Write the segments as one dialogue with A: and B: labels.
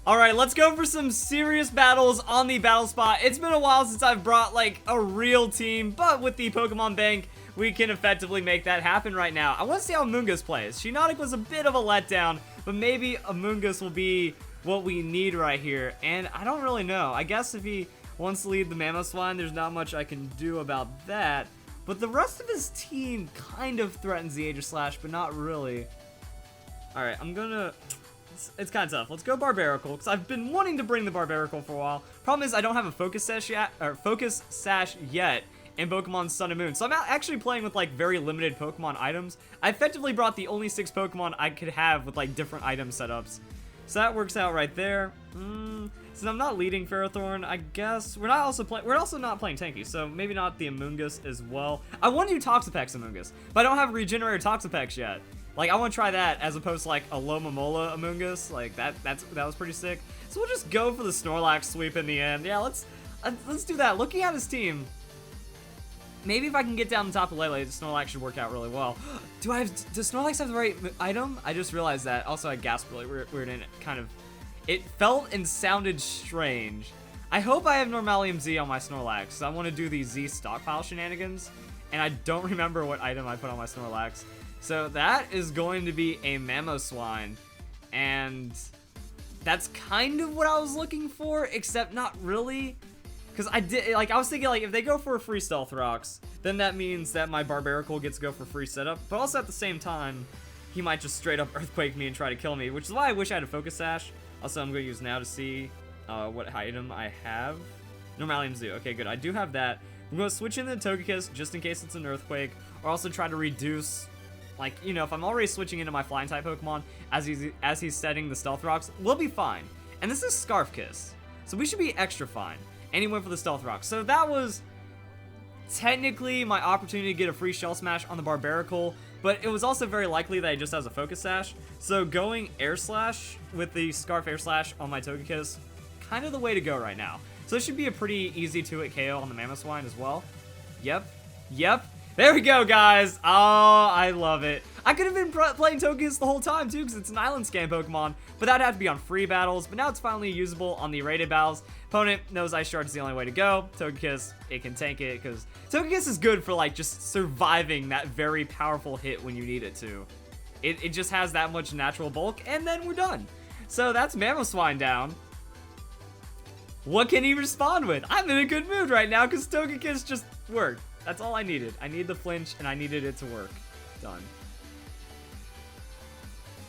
A: Alright, let's go for some serious battles on the battle spot. It's been a while since I've brought, like, a real team, but with the Pokemon Bank, we can effectively make that happen right now. I want to see how Amoonguss plays. Shiinotic was a bit of a letdown, but maybe Amoonguss will be what we need right here. And I don't really know. I guess if he wants to lead the Mamoswine, there's not much I can do about that. But the rest of his team kind of threatens the Aegislash, but not really. Alright, I'm gonna... It's kind of tough. Let's go Barbaracle, because I've been wanting to bring the Barbaracle for a while. Problem is, I don't have a Focus Sash yet in Pokemon Sun and Moon. So I'm actually playing with, like, very limited Pokemon items. I effectively brought the only 6 Pokemon I could have with, like, different item setups. So that works out right there. Since I'm not leading Ferrothorn, I guess we're also not playing Tanky, so maybe not the Amoonguss as well. I want to do Toxapex Amoonguss, but I don't have Regenerator Toxapex yet. Like, I want to try that as opposed to, like, a Lomomola Amoonguss. Like, that was pretty sick. So we'll just go for the Snorlax sweep in the end. Yeah, let's do that. Looking at his team, maybe if I can get down the top of Lele, the Snorlax should work out really well. Does Snorlax have the right item? I just realized that. Also, I gasped really weird and it felt and sounded strange. I hope I have Normalium Z on my Snorlax, so I want to do these Z-Stockpile shenanigans, and I don't remember what item I put on my Snorlax. So that is going to be a Mamoswine, and that's kind of what I was looking for, except not really, because I was thinking, like, if they go for a free Stealth Rocks, then that means that my Barbaracle gets to go for free setup, but also at the same time, he might just straight up Earthquake me and try to kill me, which is why I wish I had a Focus Sash. Also, I'm going to use now to see what item I have. Normalium Z. Okay, good. I do have that. I'm going to switch in the Togekiss just in case it's an Earthquake, or also try to reduce... Like, you know, if I'm already switching into my flying type Pokemon as he's setting the Stealth Rocks, we'll be fine. And this is Scarf Kiss, so we should be extra fine. And he went for the Stealth Rocks. So that was technically my opportunity to get a free Shell Smash on the Barbaracle, but it was also very likely that he just has a Focus Sash. So going Air Slash with the Scarf Air Slash on my Togekiss, kind of the way to go right now. So it should be a pretty easy 2-hit KO on the Mamoswine as well. Yep. There we go, guys. Oh, I love it. I could have been playing Togekiss the whole time, too, because it's an Island Scan Pokemon, but that'd have to be on free battles, but now it's finally usable on the rated battles. Opponent knows Ice Shard is the only way to go. Togekiss, it can tank it, because Togekiss is good for, like, just surviving that very powerful hit when you need it to. It just has that much natural bulk, and then we're done. So that's Mamoswine down. What can he respond with? I'm in a good mood right now, because Togekiss just worked. That's all I needed. I need the flinch, and I needed it to work. Done.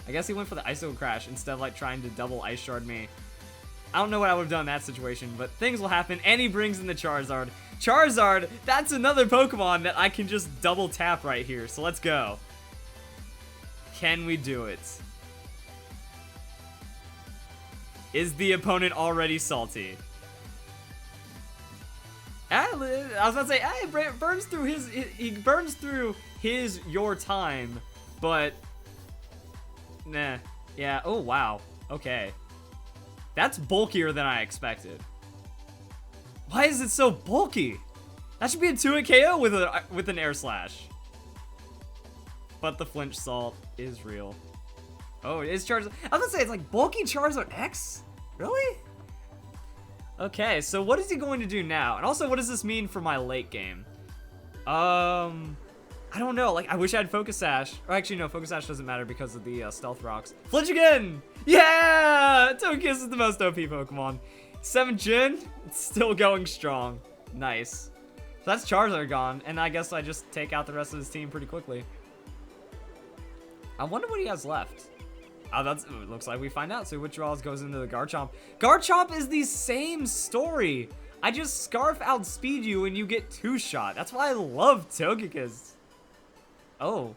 A: I guess he went for the Iso Crash instead of, like, trying to double Ice Shard me. I don't know what I would have done in that situation, but things will happen, and he brings in the Charizard. Charizard, that's another Pokemon that I can just double tap right here, so let's go. Can we do it? Is the opponent already salty? I was about to say, he burns through your time, but nah, yeah. Oh wow, okay, that's bulkier than I expected. Why is it so bulky? That should be a 2-hit KO with an Air Slash. But the flinch salt is real. Oh, it is Charizard. I was gonna say it's like bulky Charizard X. Really? Okay, so what is he going to do now? And also, what does this mean for my late game? I don't know. Like, I wish I had Focus Sash. Or actually, no, Focus Sash doesn't matter because of the Stealth Rocks. Flinch again! Yeah! Togekiss is the most OP Pokemon. 7th gen, it's still going strong. Nice. So that's Charizard gone, and I guess I just take out the rest of his team pretty quickly. I wonder what he has left. Oh, it looks like we find out. So withdrawals goes into the Garchomp. Garchomp is the same story. I just Scarf outspeed you and you get 2-shot. That's why I love Togekiss. Oh,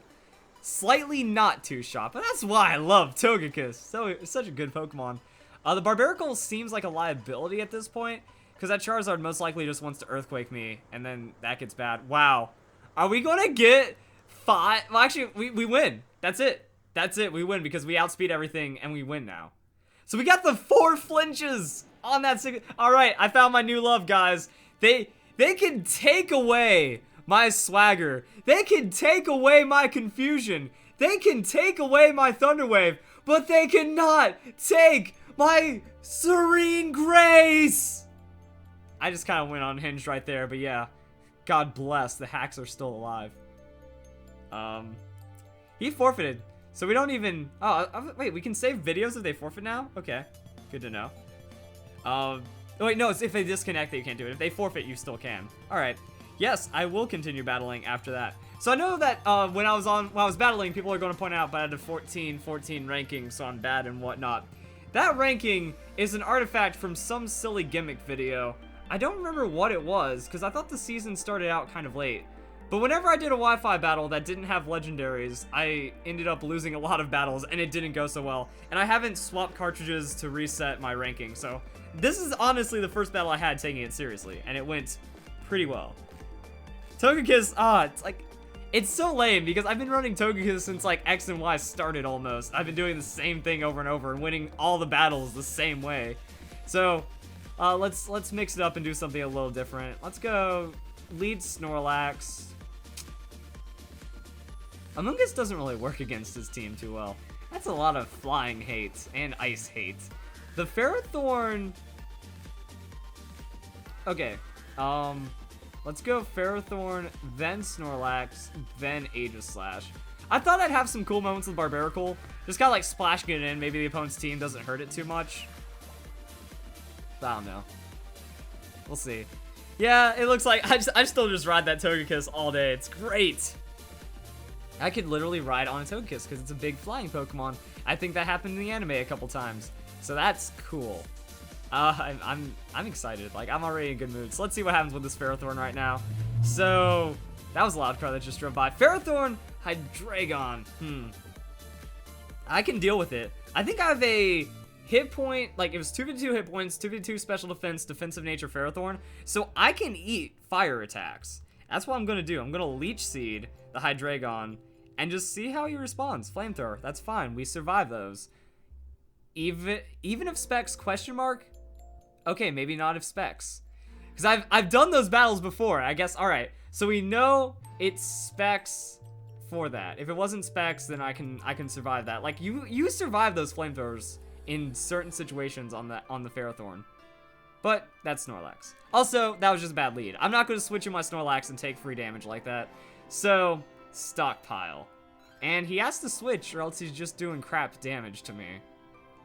A: slightly not 2-shot, but that's why I love Togekiss. So it's such a good Pokemon. The Barbaracle seems like a liability at this point because that Charizard most likely just wants to Earthquake me, and then that gets bad. Wow, are we gonna get 5? Well, actually, we win. That's it. That's it, we win because we outspeed everything and we win now. So we got the 4 flinches on that. All right, I found my new love, guys. They can take away my swagger. They can take away my confusion. They can take away my Thunder Wave, but they cannot take My serene grace! I just kind of went unhinged right there, but yeah. God bless, the hacks are still alive. He forfeited. So we don't even... Oh, wait, we can save videos if they forfeit now? Okay, good to know. Oh, wait, no, it's if they disconnect that you can't do it. If they forfeit, you still can. All right. Yes, I will continue battling after that. So I know that when I was battling, people are going to point out, but I had a 14 ranking, so I'm bad and whatnot. That ranking is an artifact from some silly gimmick video. I don't remember what it was, because I thought the season started out kind of late. But whenever I did a Wi-Fi battle that didn't have legendaries, I ended up losing a lot of battles, and it didn't go so well. And I haven't swapped cartridges to reset my ranking, so this is honestly the first battle I had taking it seriously, and it went pretty well. Togekiss, it's like, it's so lame because I've been running Togekiss since like X and Y started almost. I've been doing the same thing over and over and winning all the battles the same way. So, let's mix it up and do something a little different. Let's go lead Snorlax. Among Us doesn't really work against his team too well. That's a lot of flying hate and ice hate. The Ferrothorn... Okay, let's go Ferrothorn, then Snorlax, then Aegislash. I thought I'd have some cool moments with Barbaracle. Just kind of like splashing it in, maybe the opponent's team doesn't hurt it too much. I don't know. We'll see. Yeah, it looks like I still just ride that Togekiss all day. It's great. I could literally ride on a Togekiss because it's a big flying Pokemon. I think that happened in the anime a couple times. So that's cool. I'm excited. Like, I'm already in good mood. So let's see what happens with this Ferrothorn right now. So, that was a loud car that just drove by. Ferrothorn, Hydreigon. I can deal with it. I think I have a hit point, like it was 2v2 hit points, 2v2 special defense, defensive nature Ferrothorn. So I can eat fire attacks. That's what I'm going to do. I'm going to Leech Seed the Hydreigon and just see how he responds. Flamethrower, that's fine. We survive those. Even if Specs question mark? Okay, maybe not if Specs. Because I've done those battles before, I guess. All right, so we know it's Specs for that. If it wasn't Specs, then I can survive that. Like you survive those flamethrowers in certain situations on the Ferrothorn. But that's Snorlax. Also, that was just a bad lead. I'm not going to switch in my Snorlax and take free damage like that. So, Stockpile. And he has to switch or else he's just doing crap damage to me.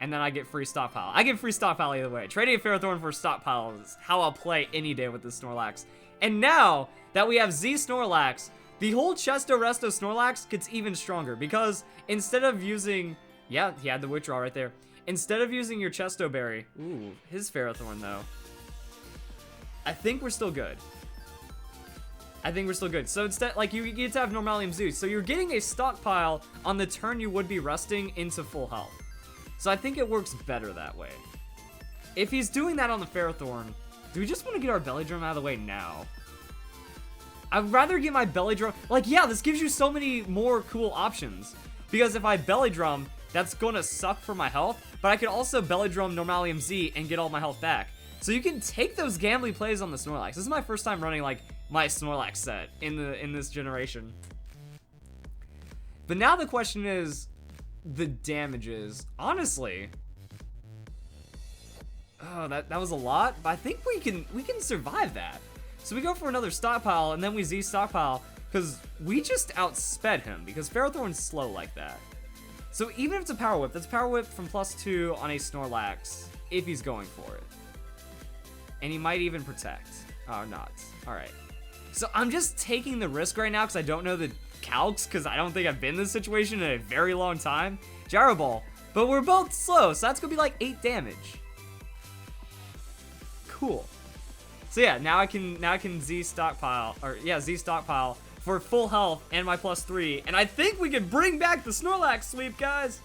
A: And then I get free Stockpile. I get free Stockpile either way. Trading a Ferrothorn for Stockpile is how I'll play any day with this Snorlax. And now that we have Z-Snorlax, the whole Chesto Resto Snorlax gets even stronger. Because instead of using... Yeah, he had the withdrawal right there. Instead of using your Chesto Berry... Ooh, his Ferrothorn though. I think we're still good. So instead, like, you get to have Normalium Zeus. So you're getting a Stockpile on the turn you would be resting into full health. So I think it works better that way. If he's doing that on the Ferrothorn, do we just want to get our Belly Drum out of the way now? I'd rather get my Belly Drum... Like, yeah, this gives you so many more cool options. Because if I Belly Drum, that's going to suck for my health. But I could also Belly Drum Normalium Z and get all my health back. So you can take those gambly plays on the Snorlax. This is my first time running, like, my Snorlax set in this generation. But now the question is... the damages. Honestly, oh, that was a lot, but I think we can survive that. So we go for another Stockpile, and then we Z-Stockpile, because we just outsped him, because Ferrothorn's slow like that. So even if it's a Power Whip, that's a Power Whip from +2 on a Snorlax, if he's going for it. And he might even Protect. Oh, not. Alright. So I'm just taking the risk right now, because I don't know the calcs, because I don't think I've been in this situation in a very long time. Gyro Ball. But we're both slow, so that's going to be like 8 damage. Cool. So yeah, now I can Z-Stockpile, or yeah, Z-Stockpile for full health and my +3, and I think we can bring back the Snorlax sweep, guys.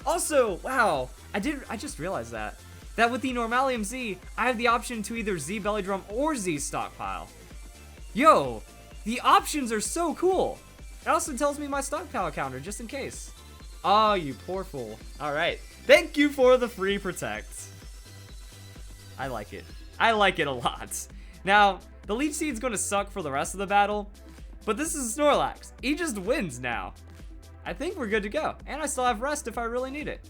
A: Also, wow, I just realized that with the Normalium Z, I have the option to either Z Belly Drum or Z Stockpile. Yo, the options are so cool. It also tells me my Stockpile counter, just in case. Oh, you poor fool. All right, thank you for the free Protect. I like it. I like it a lot. Now, the Leech Seed's going to suck for the rest of the battle, but this is Snorlax. He just wins now. I think we're good to go, and I still have rest if I really need it.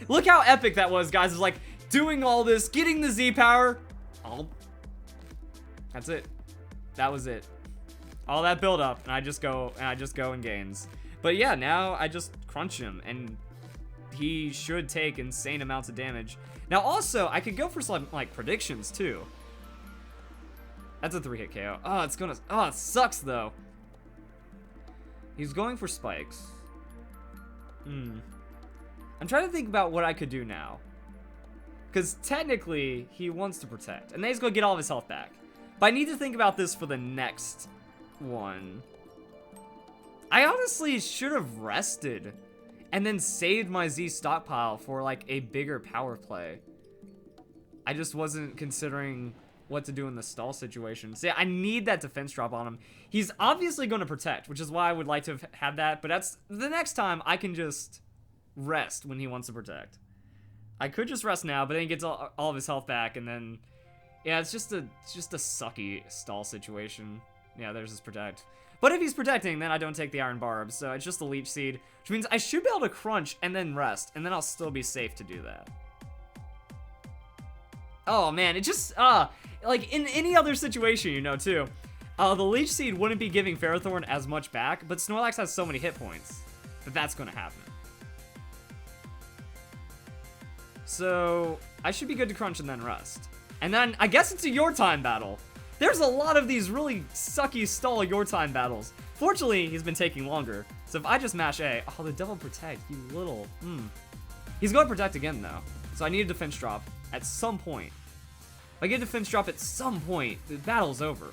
A: Look how epic that was, guys. It's like doing all this, getting the Z power. Oh, that's it. That was it. All that build up, and I just go and gains. But yeah, now I just crunch him, and he should take insane amounts of damage. Now also, I could go for some like predictions too. That's a 3-hit KO. Oh, it sucks though. He's going for spikes. I'm trying to think about what I could do now. Because technically, he wants to protect. And then he's going to get all of his health back. But I need to think about this for the next one. I honestly should have rested. And then saved my Z stockpile for like a bigger power play. I just wasn't considering what to do in the stall situation. See, I need that defense drop on him. He's obviously going to protect, which is why I would like to have had that. But that's the next time I can just rest when he wants to protect. I could just rest now, but then he gets all of his health back, and then yeah, it's just a sucky stall situation. Yeah, there's his protect. But if he's protecting, then I don't take the iron barb, so it's just a leech seed, which means I should be able to crunch and then rest, and then I'll still be safe to do that. Oh man, it just like in any other situation, you know, too. The leech seed wouldn't be giving Ferrothorn as much back, but Snorlax has so many hit points that that's going to happen. So I should be good to crunch and then rest. And then I guess it's a your time battle. There's a lot of these really sucky stall your time battles. Fortunately, he's been taking longer. So if I just mash A, oh, the double protect, you little, He's going to protect again though. So I need a defense drop at some point. If I get a defense drop at some point, the battle's over.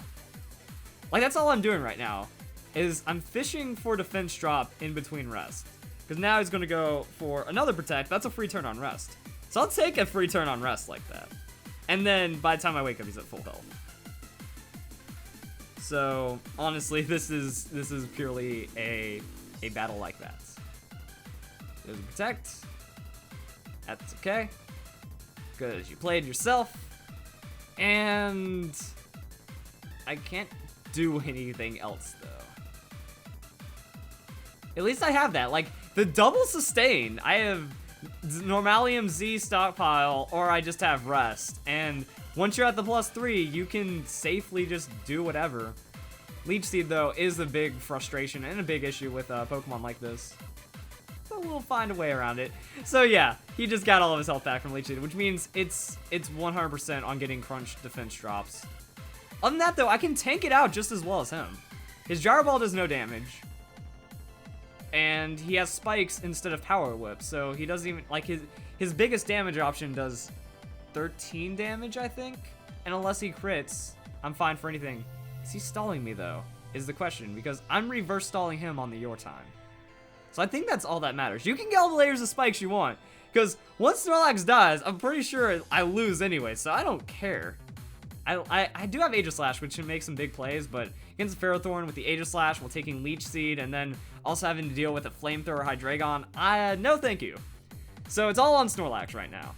A: Like, that's all I'm doing right now, is I'm fishing for defense drop in between rest. Because now he's going to go for another protect. That's a free turn on rest. So I'll take a free turn on rest like that. And then by the time I wake up, he's at full health. So honestly, this is purely a battle like that. There's a protect. That's okay. Because you played yourself. And I can't do anything else though. At least I have that. Like the double sustain, I have Normalium Z stockpile, or I just have rest. And once you're at the +3, you can safely just do whatever. Leech Seed though is a big frustration and a big issue with Pokemon like this. But we'll find a way around it. So yeah, he just got all of his health back from Leech Seed, which means it's 100% on getting crunch defense drops. Other than that though, I can tank it out just as well as him. His Gyro Ball does no damage. And he has spikes instead of Power Whip, so he doesn't even, like, his biggest damage option does 13 damage, I think? And unless he crits, I'm fine for anything. Is he stalling me, though, is the question, because I'm reverse stalling him on the your time. So I think that's all that matters. You can get all the layers of spikes you want, because once Snorlax dies, I'm pretty sure I lose anyway, so I don't care. I do have Aegislash, which can make some big plays, but against Ferrothorn with the Aegislash while taking Leech Seed and then also having to deal with a Flamethrower Hydreigon, no thank you. So it's all on Snorlax right now.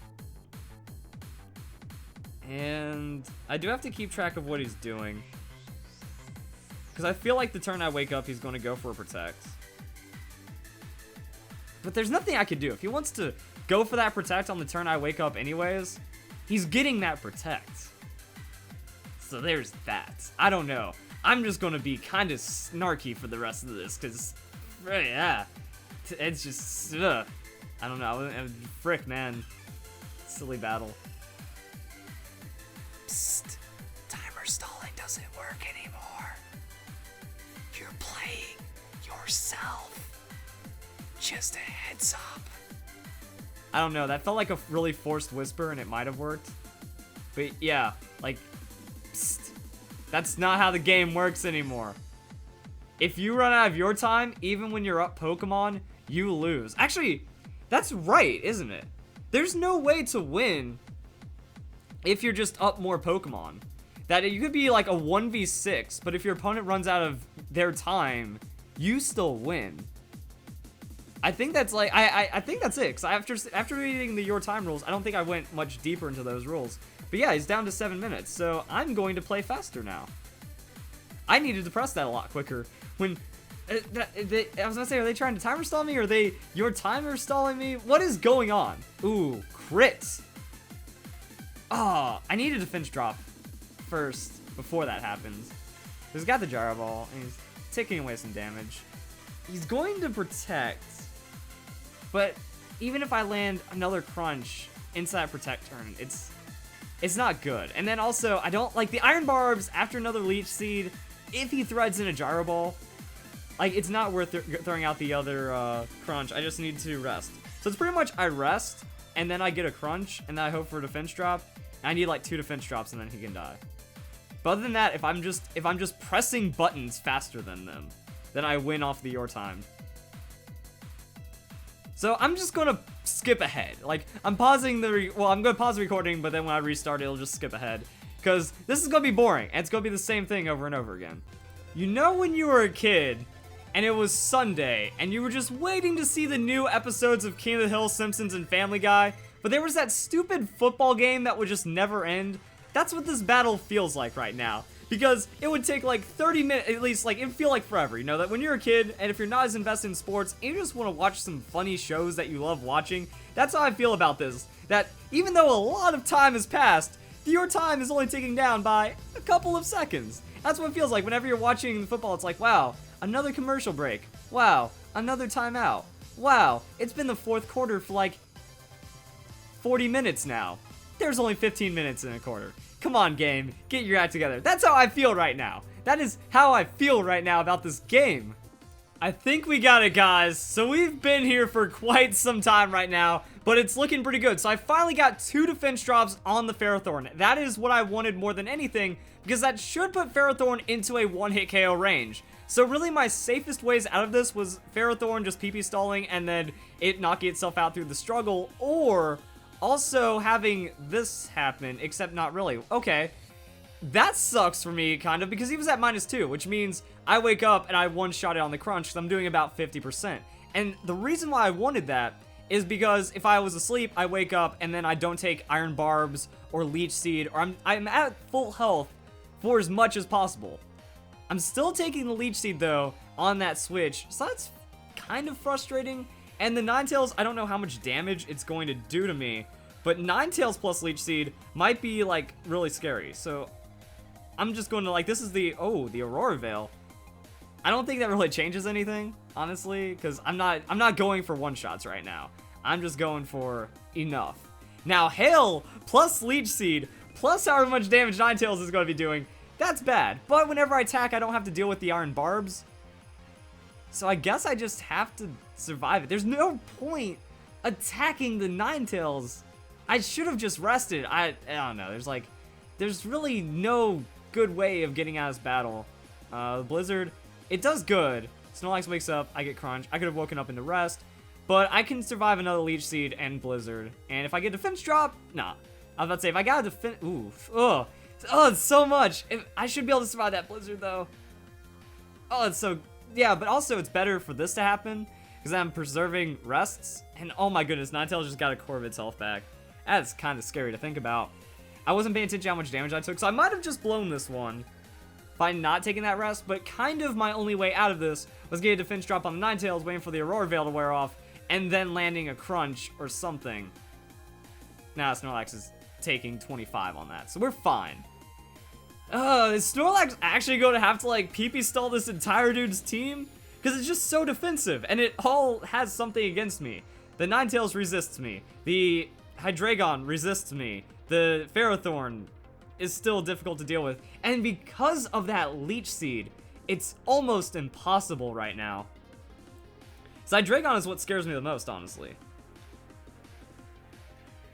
A: And I do have to keep track of what he's doing. Because I feel like the turn I wake up, he's going to go for a Protect. But there's nothing I could do. If he wants to go for that Protect on the turn I wake up anyways, he's getting that Protect. So there's that. I don't know. I'm just going to be kind of snarky for the rest of this, because, yeah, it's just, I don't know. Frick, man. Silly battle. Psst. Timer stalling doesn't work anymore. You're playing yourself. Just a heads up. I don't know. That felt like a really forced whisper, and it might have worked. But yeah, like, psst. That's not how the game works anymore. If you run out of your time, even when you're up Pokemon, you lose. Actually, that's right, isn't it? There's no way to win if you're just up more Pokemon. That you could be like a 1v6, but if your opponent runs out of their time, you still win. I think that's like, I think that's it. Cause after reading the your time rules, I don't think I went much deeper into those rules. But yeah, he's down to 7 minutes, so I'm going to play faster now. I needed to press that a lot quicker. When I was gonna say, are they trying to timer stall me? Or are they your timer stalling me? What is going on? Ooh, crits. Oh, I need a defense drop first before that happens. He's got the gyro ball, and he's taking away some damage. He's going to protect, but even if I land another crunch into that protect turn, it's not good. And then also, I don't like the Iron Barbs after another Leech Seed. If he threads in a gyro ball, like, it's not worth throwing out the other crunch. I just need to rest. So it's pretty much I rest, and then I get a crunch, and then I hope for a defense drop. And I need like 2 defense drops, and then he can die. But other than that, if I'm just pressing buttons faster than them, then I win off the your time. So I'm just gonna skip ahead. Like, I'm pausing I'm gonna pause the recording, but then when I restart, it'll just skip ahead. Because this is gonna be boring, and it's gonna be the same thing over and over again. You know when you were a kid, and it was Sunday, and you were just waiting to see the new episodes of King of the Hill, Simpsons, and Family Guy, but there was that stupid football game that would just never end? That's what this battle feels like right now. Because it would take like 30 minutes, at least, like, it would feel like forever, you know, that when you're a kid, and if you're not as invested in sports, and you just want to watch some funny shows that you love watching, that's how I feel about this. That even though a lot of time has passed, your time is only ticking down by a couple of seconds. That's what it feels like whenever you're watching football. It's like, wow, another commercial break. Wow, another timeout. Wow, it's been the 4th quarter for like 40 minutes now. There's only 15 minutes in a quarter. Come on, game, get your act together. That's how I feel right now. That is how I feel right now about this game. I think we got it, guys. So we've been here for quite some time right now, but it's looking pretty good. So I finally got 2 defense drops on the Ferrothorn. That is what I wanted more than anything, because that should put Ferrothorn into a 1-hit KO range. So really my safest ways out of this was Ferrothorn just PP stalling and then it knocking itself out through the struggle, or also having this happen, except not really. Okay, that sucks for me, kind of, because he was at -2, which means I wake up and I one-shot it on the crunch, because I'm doing about 50%. And the reason why I wanted that is because if I was asleep, I wake up and then I don't take Iron Barbs or Leech Seed, or I'm at full health for as much as possible. I'm still taking the Leech Seed, though, on that switch, so that's kind of frustrating. And the Ninetales, I don't know how much damage it's going to do to me, but Ninetales plus Leech Seed might be, like, really scary. So I'm just going to, like, this is the Aurora Veil. I don't think that really changes anything, honestly, because I'm not going for one-shots right now. I'm just going for enough. Now, Hail plus Leech Seed plus however much damage Ninetales is going to be doing, that's bad. But whenever I attack, I don't have to deal with the Iron Barbs. So I guess I just have to survive it. There's no point attacking the Ninetales. I should have just rested. I don't know. There's really no good way of getting out of this battle. Blizzard, it does good. Snorlax wakes up. I get crunch. I could have woken up in the rest, but I can survive another Leech Seed and Blizzard. And if I get defense drop, nah. I was about to say, if I got a defense, oh, it's so much. I should be able to survive that Blizzard, though. Oh, it's so, yeah, but also it's better for this to happen, because I'm preserving rests, and oh my goodness, Ninetales just got a core of its health back. That's kind of scary to think about. I wasn't paying attention to how much damage I took, so I might have just blown this one by not taking that rest, but kind of my only way out of this was getting a defense drop on the Ninetales, waiting for the Aurora Veil to wear off, and then landing a crunch or something. Now Snorlax is taking 25 on that, so we're fine. Is Snorlax actually going to have to, like, PP stall this entire dude's team? Because it's just so defensive, and it all has something against me. The Ninetales resists me. The Hydreigon resists me. The Ferrothorn is still difficult to deal with. And because of that Leech Seed, it's almost impossible right now. So Hydreigon is what scares me the most, honestly.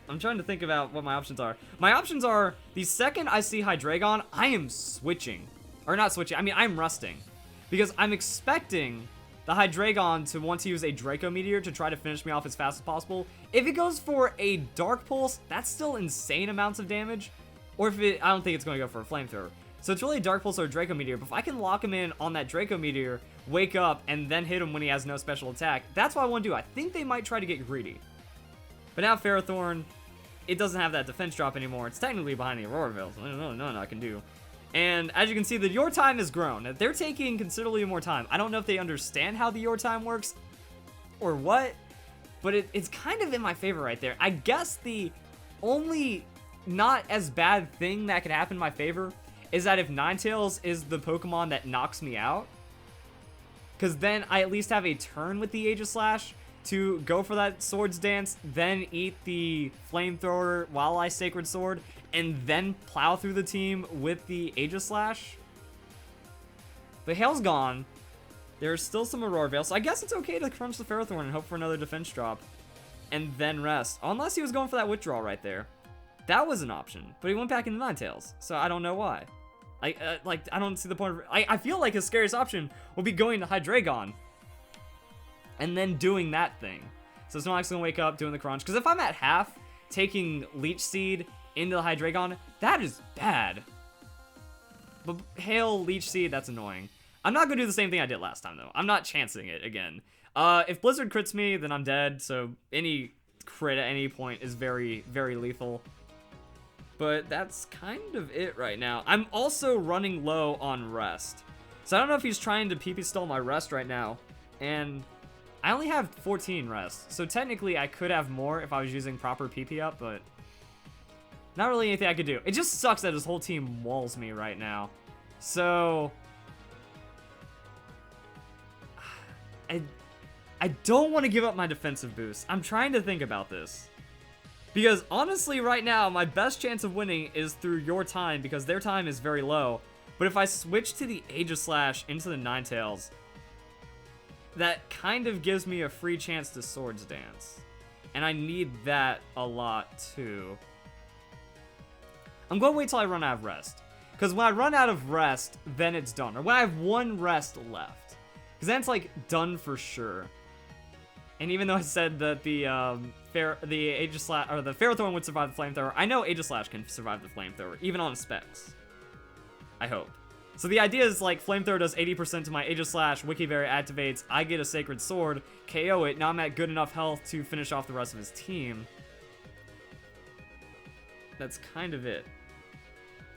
A: I'm trying to think about what my options are. My options are, the second I see Hydreigon, I am switching. Or not switching, I mean, I'm rusting. Because I'm expecting the Hydreigon to want to use a Draco Meteor to try to finish me off as fast as possible. If it goes for a Dark Pulse, that's still insane amounts of damage. Or if it, I don't think it's going to go for a Flamethrower. So it's really a Dark Pulse or a Draco Meteor. But if I can lock him in on that Draco Meteor, wake up, and then hit him when he has no special attack, that's what I want to do. I think they might try to get greedy. But now Ferrothorn, it doesn't have that defense drop anymore. It's technically behind the Aurora Veil, so there's really nothing I can do. And as you can see, the your time has grown. They're taking considerably more time. I don't know if they understand how the your time works or what, but it's kind of in my favor right there. I guess the only not as bad thing that could happen in my favor is that if Ninetales is the Pokemon that knocks me out, because then I at least have a turn with the Aegislash to go for that Swords Dance, then eat the Flamethrower while I Sacred Sword, and then plow through the team with the Aegislash. But Hail's gone. There's still some Aurora Veil, so I guess it's okay to crunch the Ferrothorn and hope for another defense drop, and then rest. Unless he was going for that withdrawal right there. That was an option, but he went back into Ninetales, so I don't know why. I don't see the point of... I feel like his scariest option will be going to Hydreigon and then doing that thing. So Snorlax gonna wake up, doing the crunch. Because if I'm at half, taking Leech Seed into the Hydreigon, that is bad. But Hail, Leech Seed, that's annoying. I'm not gonna do the same thing I did last time, though. I'm not chancing it again. If Blizzard crits me, then I'm dead. So any crit at any point is very, very lethal. But that's kind of it right now. I'm also running low on rest. So I don't know if he's trying to PP stall my rest right now. And I only have 14 rest. So technically I could have more if I was using proper PP up, but not really anything I could do. It just sucks that his whole team walls me right now. So I don't want to give up my defensive boost. I'm trying to think about this. Because honestly, right now, my best chance of winning is through your time, because their time is very low. But if I switch to the Aegislash into the Ninetales, that kind of gives me a free chance to Swords Dance. And I need that a lot, too. I'm going to wait till I run out of rest. Because when I run out of rest, then it's done. Or when I have one rest left. Because then it's, like, done for sure. And even though I said that the Aegislash or the Ferrothorn would survive the Flamethrower, I know Aegislash can survive the Flamethrower, even on specs. I hope. So the idea is like Flamethrower does 80% to my Aegislash, Wikiberry activates, I get a Sacred Sword, KO it, now I'm at good enough health to finish off the rest of his team. That's kind of it.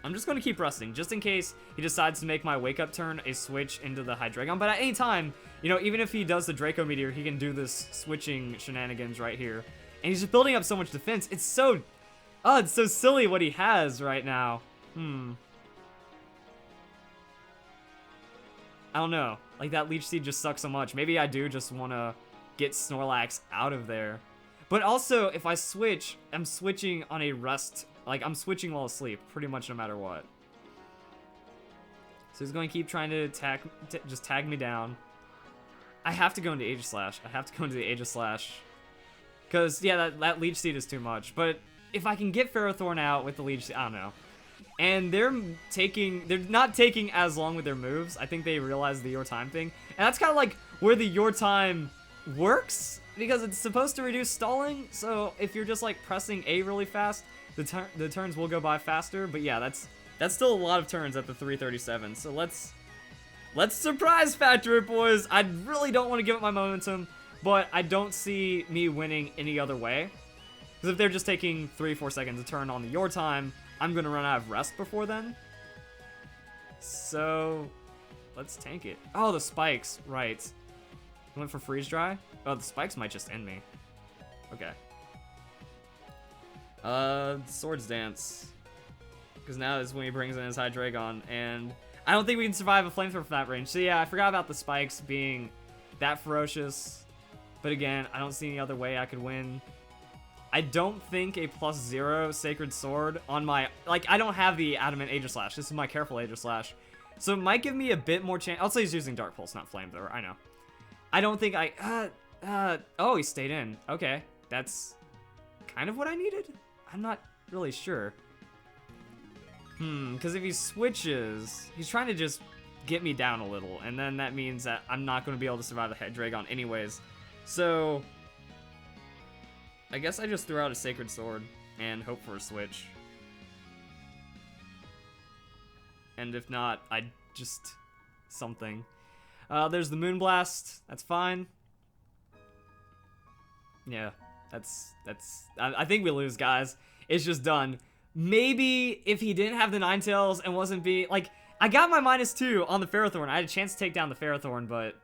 A: I'm just going to keep resting, just in case he decides to make my wake-up turn a switch into the Hydreigon. But at any time, you know, even if he does the Draco Meteor, he can do this switching shenanigans right here. And he's just building up so much defense. It's so... Oh, it's so silly what he has right now. I don't know. Like, that Leech Seed just sucks so much. Maybe I do just want to get Snorlax out of there. But also, if I switch, I'm switching on a rest... Like, I'm switching while asleep, pretty much no matter what. So he's going to keep trying to just tag me down. I have to go into Aegislash. I have to go into the Aegislash. Because, yeah, that Leech Seed is too much. But if I can get Ferrothorn out with the Leech Seed, I don't know. And they're not taking as long with their moves. I think they realize the Your Time thing. And that's kind of like where the Your Time works. Because it's supposed to reduce stalling. So if you're just, like, pressing A really fast... The turns will go by faster, but yeah, that's still a lot of turns at the 337. So let's surprise factor it, boys. I really don't want to give up my momentum, but I don't see me winning any other way. Because if they're just taking 3-4 seconds a turn on the Your Time, I'm gonna run out of rest before then. So let's tank it. Oh, the spikes, right? I went for freeze dry. Oh, the spikes might just end me. Okay. Swords Dance. Because now is when he brings in his Hydreigon, and I don't think we can survive a Flamethrower from that range. So yeah, I forgot about the spikes being that ferocious. But again, I don't see any other way I could win. I don't think a +0 Sacred Sword on my... Like, I don't have the Adamant Aegislash. This is my Careful Aegislash. So it might give me a bit more chance... Also, he's using Dark Pulse, not Flamethrower. I know. I don't think I... oh, he stayed in. Okay. That's kind of what I needed? I'm not really sure. Because if he switches, he's trying to just get me down a little, and then that means that I'm not going to be able to survive the Hydreigon anyways. So, I guess I just threw out a Sacred Sword and hope for a switch. And if not, I just... something. There's the Moonblast. That's fine. Yeah. I think we lose, guys. It's just done. maybe if he didn't have the Ninetales and wasn't being, like, I got my -2 on the Ferrothorn. I had a chance to take down the Ferrothorn, but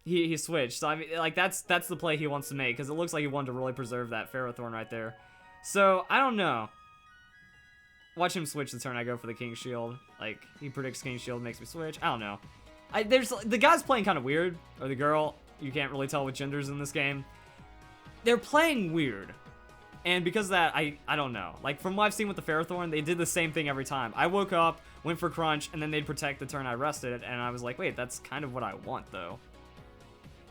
A: he switched. So, I mean, like, that's the play he wants to make, because it looks like he wanted to really preserve that Ferrothorn right there. So, I don't know. Watch him switch the turn I go for the King Shield. Like, he predicts King Shield, makes me switch. I don't know. The guy's playing kind of weird, or the girl. You can't really tell with genders in this game. They're playing weird. And because of that, I don't know. Like, from what I've seen with the Ferrothorn, they did the same thing every time. I woke up, went for Crunch, and then they'd protect the turn I rested, and I was like, wait, that's kind of what I want, though.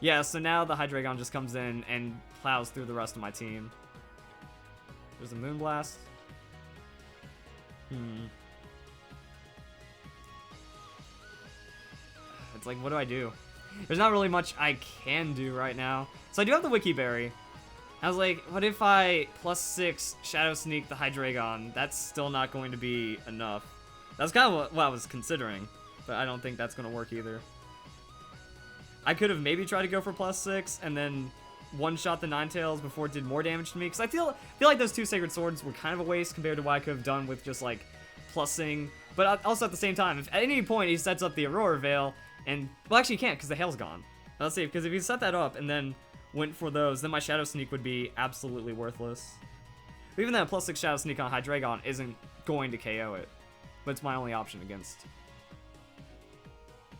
A: Yeah, so now the Hydreigon just comes in and plows through the rest of my team. There's a Moonblast. It's like, what do I do? There's not really much I can do right now. So I do have the Wiki Berry. I was like, what if I +6 Shadow Sneak the Hydreigon? That's still not going to be enough. That's kind of what I was considering, but I don't think that's going to work either. I could have maybe tried to go for +6 and then one-shot the Ninetales before it did more damage to me, because I feel like those 2 Sacred Swords were kind of a waste compared to what I could have done with just, like, plussing. But also at the same time, if at any point he sets up the Aurora Veil, and, well, actually he can't, because the Hail's gone. Let's see, because if he set that up and then went for those, then my Shadow Sneak would be absolutely worthless. But even that +6 Shadow Sneak on Hydreigon isn't going to KO it, but it's my only option against.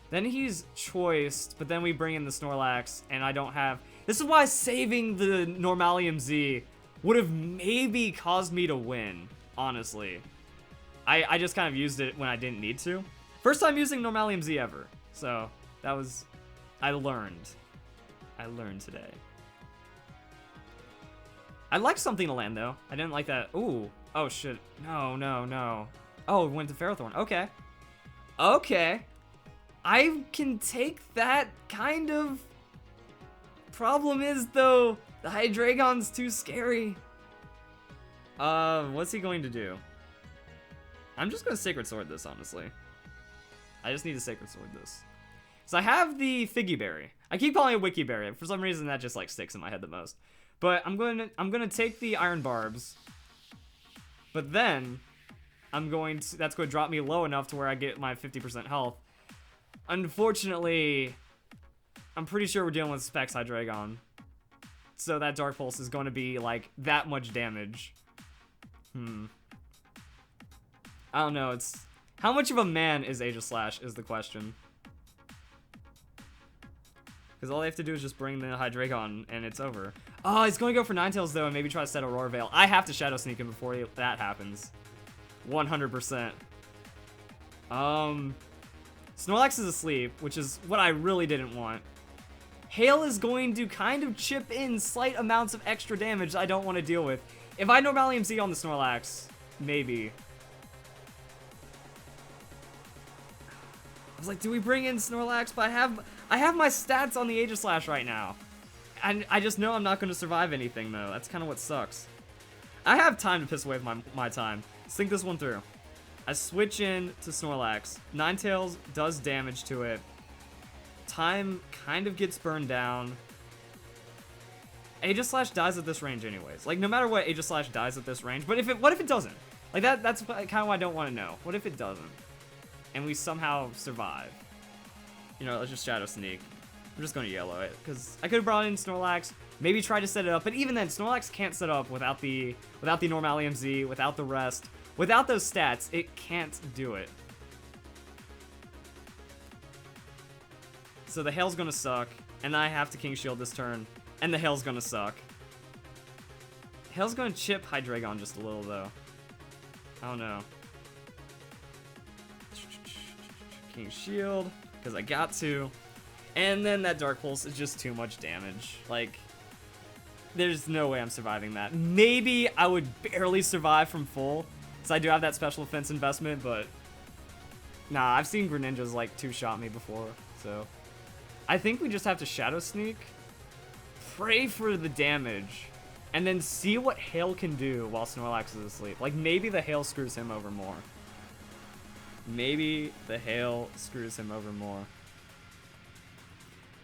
A: Then he's choiced, but then we bring in the Snorlax, and I don't have... This is why saving the Normalium Z would have maybe caused me to win, honestly. I just kind of used it when I didn't need to. First time using Normalium Z ever, so that was... I learned. I learned today. I like something to land, though. I didn't like that. Ooh. Oh, shit. No, no, no. Oh, it went to Ferrothorn. Okay. Okay. I can take that, kind of. Problem is, though, the Hydreigon's too scary. What's he going to do? I'm just going to Sacred Sword this, honestly. I just need to Sacred Sword this. So I have the Figgy Berry. I keep calling it Wiki Berry. For some reason, that just, like, sticks in my head the most. But I'm gonna take the Iron Barbs. But then, that's going to drop me low enough to where I get my 50% health. Unfortunately, I'm pretty sure we're dealing with Specs Hydreigon. So that Dark Pulse is going to be, like, that much damage. I don't know, it's... How much of a man is Aegislash is the question. Because all they have to do is just bring the Hydreigon, and it's over. Oh, he's going to go for Ninetales, though, and maybe try to set Aurora Veil. I have to Shadow Sneak him before that happens. 100%. Snorlax is asleep, which is what I really didn't want. Hail is going to kind of chip in slight amounts of extra damage I don't want to deal with. If I Normalium Z on the Snorlax, maybe. I was like, do we bring in Snorlax? But I have my stats on the Aegislash right now. And I just know I'm not going to survive anything, though. That's kind of what sucks. I have time to piss away with my time. Let's think this one through. I switch in to Snorlax. Ninetales does damage to it. Time kind of gets burned down. Aegislash dies at this range anyways. Like, no matter what, Aegislash dies at this range. But what if it doesn't? Like, that's kind of what I don't want to know. What if it doesn't? And we somehow survive? You know, let's just Shadow Sneak. I'm just going to yellow it, because I could have brought in Snorlax, maybe tried to set it up, but even then, Snorlax can't set up without the Normalium Z, without the rest, without those stats, it can't do it. So the Hail's going to suck, and I have to King Shield this turn, and the Hail's going to suck. Hail's going to chip Hydreigon just a little, though. I don't know. King Shield, because I got to. And then that Dark Pulse is just too much damage. Like, there's no way I'm surviving that. Maybe I would barely survive from full, because I do have that special defense investment, but... Nah, I've seen Greninjas, like, two-shot me before, so... I think we just have to Shadow Sneak, pray for the damage, and then see what Hail can do while Snorlax is asleep. Like, maybe the Hail screws him over more. Maybe the Hail screws him over more.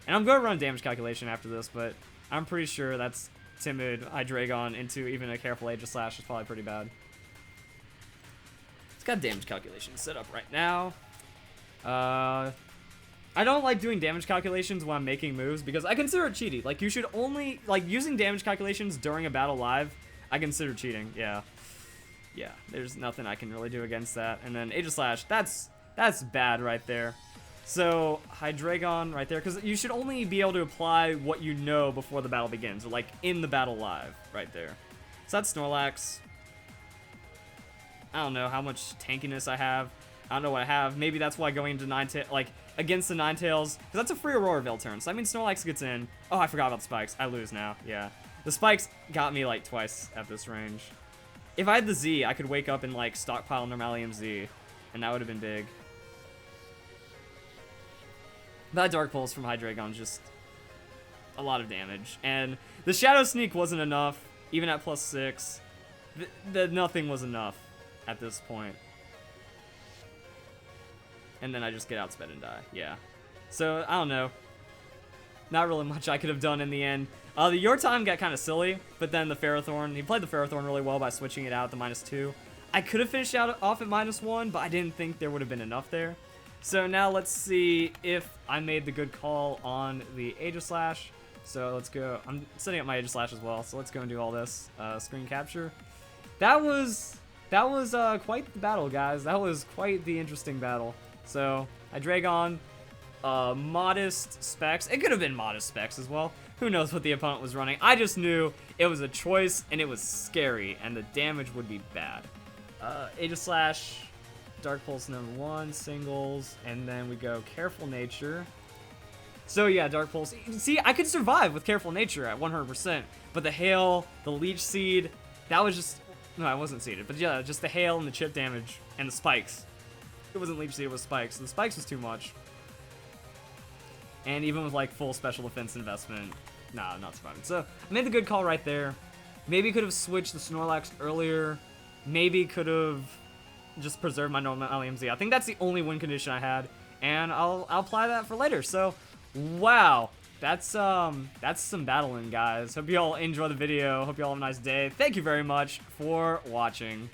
A: And I'm going to run damage calculation after this, but I'm pretty sure that's timid Hydreigon into even a careful Aegislash is probably pretty bad. It's got damage calculations set up right now. I don't like doing damage calculations when I'm making moves because I consider it cheaty. Like, you should only, like, using damage calculations during a battle live, I consider cheating. Yeah. Yeah, there's nothing I can really do against that. And then Aegislash, that's bad right there. So, Hydreigon right there, because you should only be able to apply what you know before the battle begins, or like in the battle live right there. So that's Snorlax. I don't know how much tankiness I have. I don't know what I have. Maybe that's why going into Ninetales, like, against the Ninetales, because that's a free Aurora Veil turn. So that means Snorlax gets in. Oh, I forgot about the spikes. I lose now. Yeah. The spikes got me, like, twice at this range. If I had the Z, I could wake up and, like, stockpile Normalium Z, and that would have been big. That Dark Pulse from Hydreigon just a lot of damage. And the Shadow Sneak wasn't enough, even at +6. The nothing was enough at this point. And then I just get outsped and die. Yeah. So, I don't know. Not really much I could have done in the end. The Your Time got kind of silly, but then the Ferrothorn, he played the Ferrothorn really well by switching it out to -2. I could have finished out off at -1, but I didn't think there would have been enough there. So now let's see if I made the good call on the Aegislash. So let's go. I'm setting up my Aegislash as well, so let's go and do all this. Screen capture. That was quite the battle, guys. That was quite the interesting battle. So, Hydreigon, modest specs. It could have been modest specs as well. Who knows what the opponent was running. I just knew it was a choice, and it was scary, and the damage would be bad. Aegislash, Dark Pulse #1, singles, and then we go Careful Nature. So yeah, Dark Pulse. See, I could survive with Careful Nature at 100%, but the Hail, the Leech Seed, that was just... No, I wasn't seeded, but yeah, just the Hail and the chip damage, and the Spikes. It wasn't Leech Seed, it was Spikes. The Spikes was too much. And even with, like, full special defense investment, nah, I'm not surviving. So, I made the good call right there. Maybe could have switched the Snorlax earlier. Maybe could have just preserved my normal LMZ. I think that's the only win condition I had, and I'll apply that for later. So, wow. That's some battling, guys. Hope you all enjoy the video. Hope you all have a nice day. Thank you very much for watching.